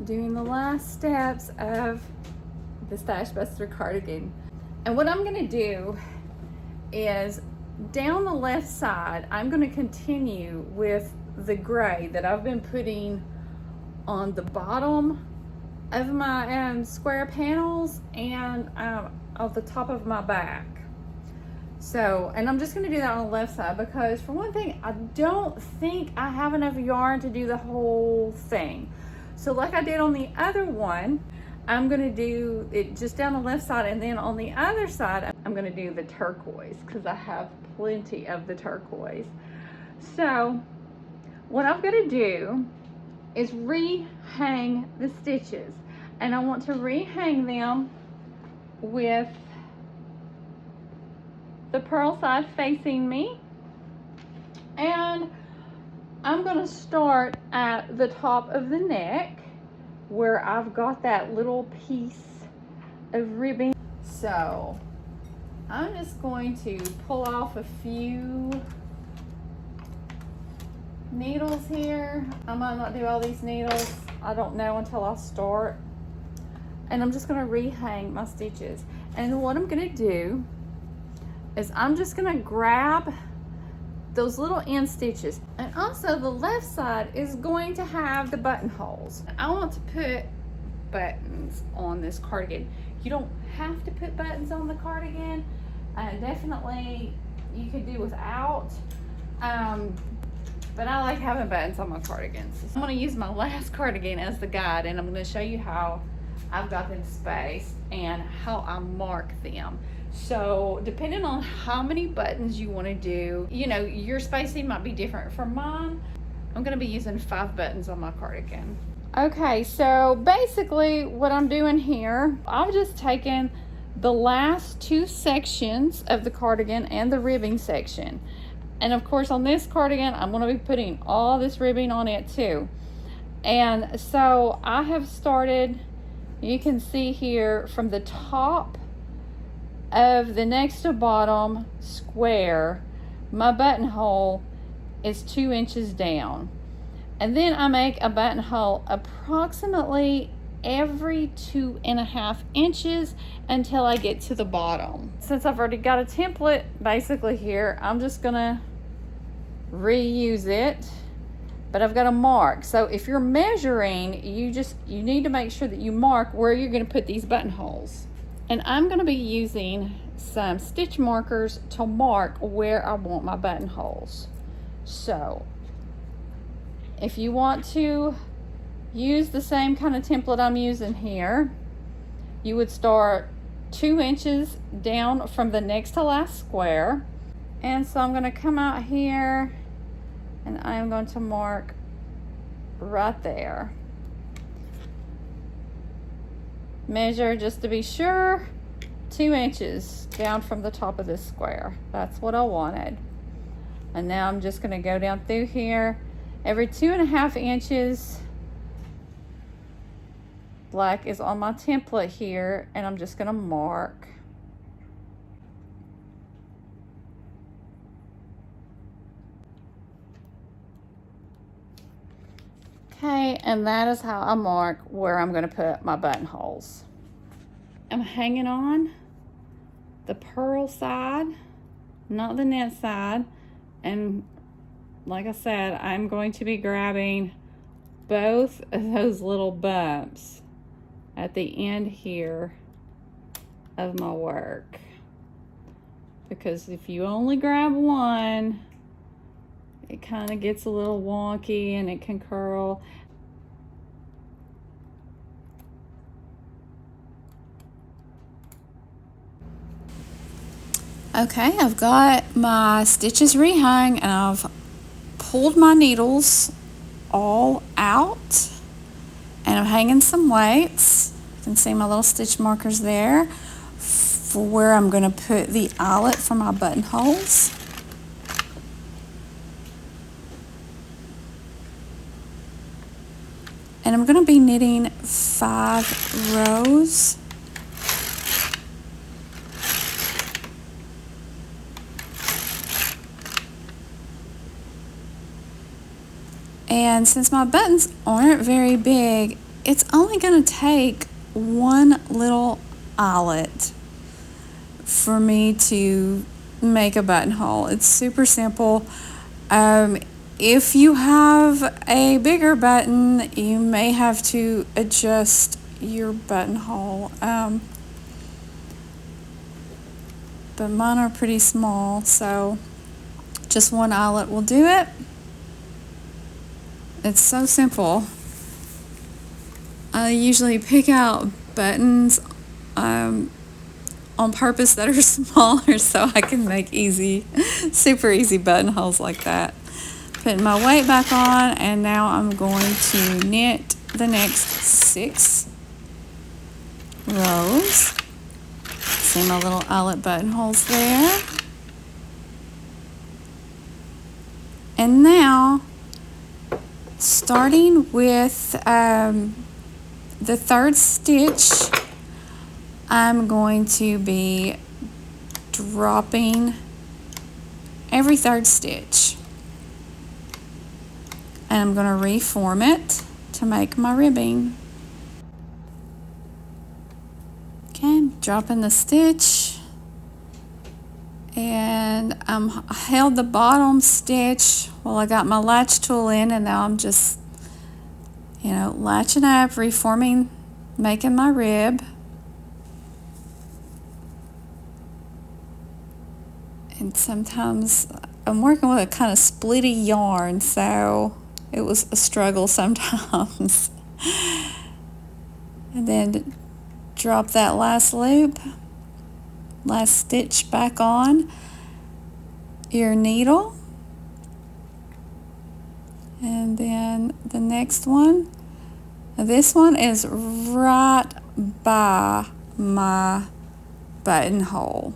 Doing the last steps of the Stash Buster cardigan. And what I'm gonna do is down the left side, I'm gonna continue with the gray that I've been putting on the bottom of my square panels and on the top of my back. So, and I'm just gonna do that on the left side because for one thing, I don't think I have enough yarn to do the whole thing. So like I did on the other one, I'm gonna do it just down the left side, and then on the other side, I'm gonna do the turquoise because I have plenty of the turquoise. So what I'm gonna do is rehang the stitches, and I want to rehang them with the purl side facing me, and I'm gonna start at the top of the neck where I've got that little piece of ribbing. So I'm just going to pull off a few needles here. I might not do all these needles, I don't know until I start. And I'm just gonna rehang my stitches. And what I'm gonna do is I'm just gonna grab those little end stitches. And also the left side is going to have the buttonholes. I want to put buttons on this cardigan. You don't have to put buttons on the cardigan. Definitely you could do without. But I like having buttons on my cardigans. So I'm gonna use my last cardigan as the guide, and I'm gonna show you how I've got them spaced and how I mark them. So depending on how many buttons you want to do, you know, your spacing might be different from mine. I'm going to be using 5 buttons on my cardigan. Okay, so basically what I'm doing here, I've just taken the last 2 sections of the cardigan and the ribbing section. And of course on this cardigan, I'm going to be putting all this ribbing on it too. And so I have started, you can see here from the top of the next to bottom square, my buttonhole is 2 inches down. And then I make a buttonhole approximately every 2.5 inches until I get to the bottom. Since I've already got a template basically here, I'm just gonna reuse it, but I've got a mark. So if you're measuring, you need to make sure that you mark where you're gonna put these buttonholes. And I'm going to be using some stitch markers to mark where I want my buttonholes. So if you want to use the same kind of template I'm using here, you would start 2 inches down from the next to last square. And so I'm going to come out here and I'm going to mark right there. Measure just to be sure, 2 inches down from the top of this square. That's what I wanted. And now I'm just going to go down through here every 2.5 inches. Black is on my template here, and I'm just going to mark. Okay, and that is how I mark where I'm going to put my buttonholes. I'm hanging on the purl side, not the net side, and like I said, I'm going to be grabbing both of those little bumps at the end here of my work, because if you only grab one, it kind of gets a little wonky and it can curl. Okay, I've got my stitches rehung and I've pulled my needles all out and I'm hanging some weights. You can see my little stitch markers there for where I'm going to put the eyelet for my buttonholes. And I'm going to be knitting 5 rows. And since my buttons aren't very big, it's only going to take one little eyelet for me to make a buttonhole. It's super simple. If you have a bigger button, you may have to adjust your buttonhole. But mine are pretty small, so just one eyelet will do it. It's so simple. I usually pick out buttons on purpose that are smaller so I can make super easy buttonholes like that. Putting my weight back on, and now I'm going to knit the next 6 rows. See my little eyelet buttonholes there. And now, starting with the 3rd stitch, I'm going to be dropping every 3rd stitch. And I'm going to reform it to make my ribbing. Okay, dropping the stitch, and I held the bottom stitch while I got my latch tool in, and now I'm just, latching up, reforming, making my rib. And sometimes I'm working with a kind of splitty yarn, so it was a struggle sometimes. And then drop that last loop, last stitch back on your needle. And then the next one, this one is right by my buttonhole.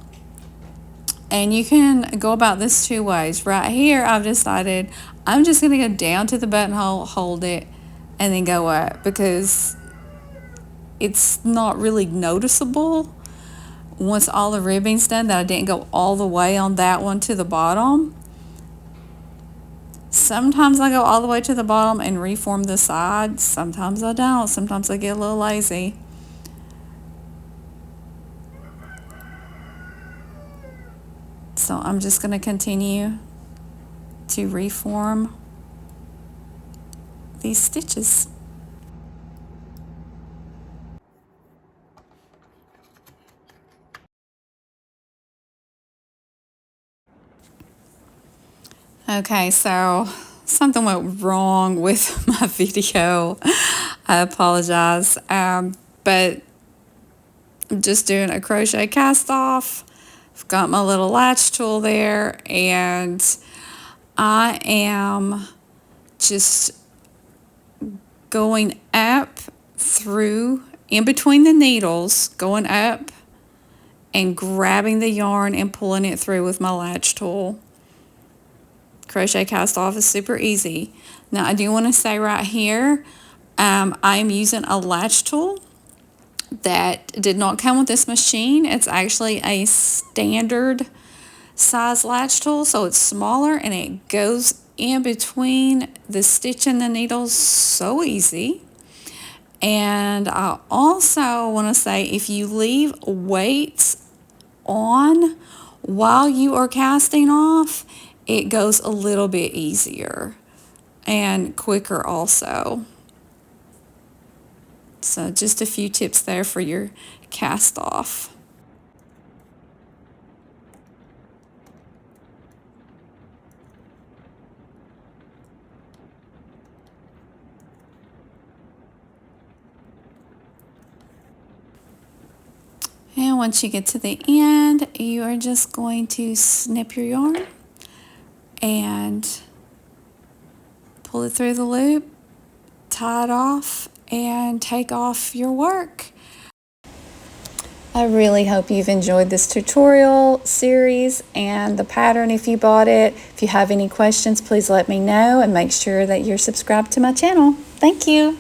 And you can go about this 2 ways. Right here, I've decided I'm just going to go down to the buttonhole, hold it, and then go up, because it's not really noticeable once all the ribbing's done that I didn't go all the way on that one to the bottom. Sometimes I go all the way to the bottom and reform the sides. Sometimes I don't. Sometimes I get a little lazy. So I'm just going to continue to reform these stitches. Okay, so something went wrong with my video. I apologize, but I'm just doing a crochet cast off. I've got my little latch tool there, and I am just going up through, in between the needles, going up and grabbing the yarn and pulling it through with my latch tool. Crochet cast off is super easy. Now I do want to say right here, I am using a latch tool that did not come with this machine. It's actually a standard size latch tool, so it's smaller and it goes in between the stitch and the needles so easy. And I also want to say, if you leave weights on while you are casting off, it goes a little bit easier and quicker also. So just a few tips there for your cast off. And once you get to the end, you are just going to snip your yarn and pull it through the loop, tie it off, and take off your work. I really hope you've enjoyed this tutorial series and the pattern if you bought it. If you have any questions, please let me know, and make sure that you're subscribed to my channel. Thank you.